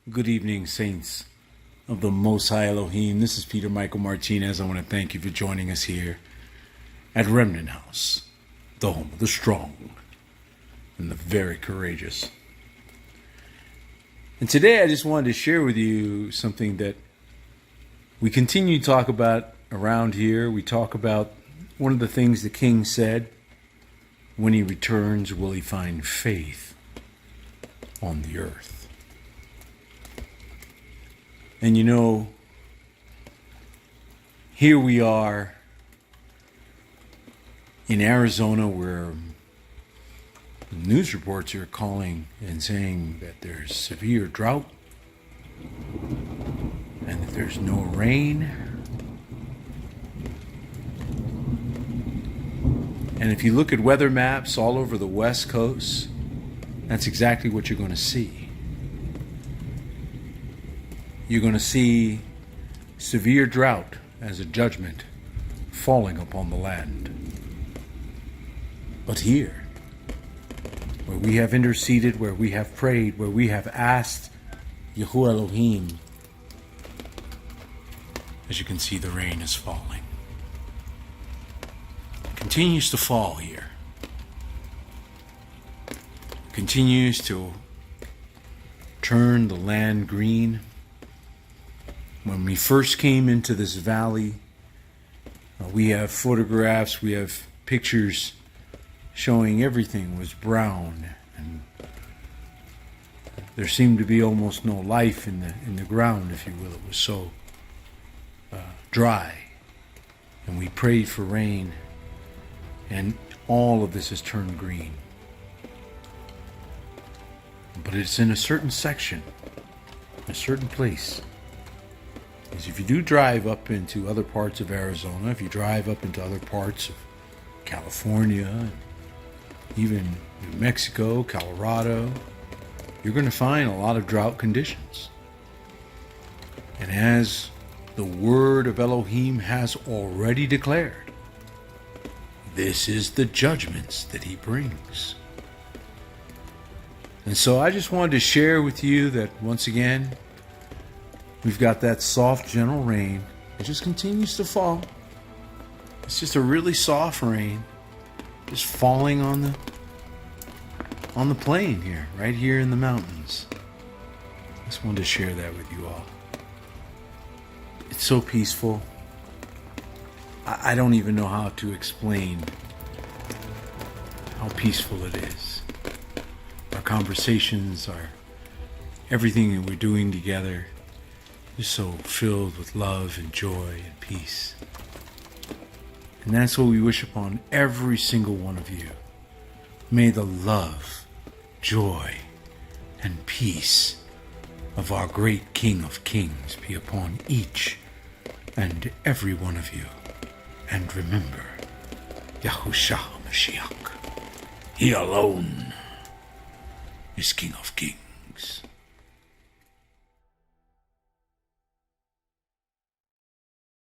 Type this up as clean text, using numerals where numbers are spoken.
Good evening, saints of the Most High Elohim. This is Peter Michael Martinez. I want to thank you for joining us here at Remnant House, the home of the strong and the very courageous. And today I just wanted to share with you something that we continue to talk about around here. We talk about one of the things the king said, when he returns, will he find faith on the earth? And you know, here we are in Arizona where news reports are calling and saying that there's severe drought and that there's no rain. And if you look at weather maps all over the West Coast, that's exactly what you're going to see. You're going to see severe drought as a judgment falling upon the land. But here, where we have interceded, where we have prayed, where we have asked Yahuwah Elohim, as you can see, the rain is falling. It continues to fall here. It continues to turn the land green. When we first came into this valley, we have photographs, we have pictures showing everything was brown, and there seemed to be almost no life in the ground, if you will. It was so dry, and we prayed for rain, and all of this has turned green. But it's in a certain section, a certain place. Is if you do drive up into other parts of Arizona, if you drive up into other parts of California, even New Mexico, Colorado, you're going to find a lot of drought conditions. And as the word of Elohim has already declared, this is the judgments that he brings. And so I just wanted to share with you that once again, we've got that soft, gentle rain. It just continues to fall. It's just a really soft rain, just falling on the plain here, right here in the mountains. I just wanted to share that with you all. It's so peaceful. I don't even know how to explain how peaceful it is. Our conversations, everything that we're doing together, is so filled with love and joy and peace. And that's what we wish upon every single one of you. May the love, joy, and peace of our great King of Kings be upon each and every one of you. And remember, Yahushua HaMashiach, he alone is King of Kings.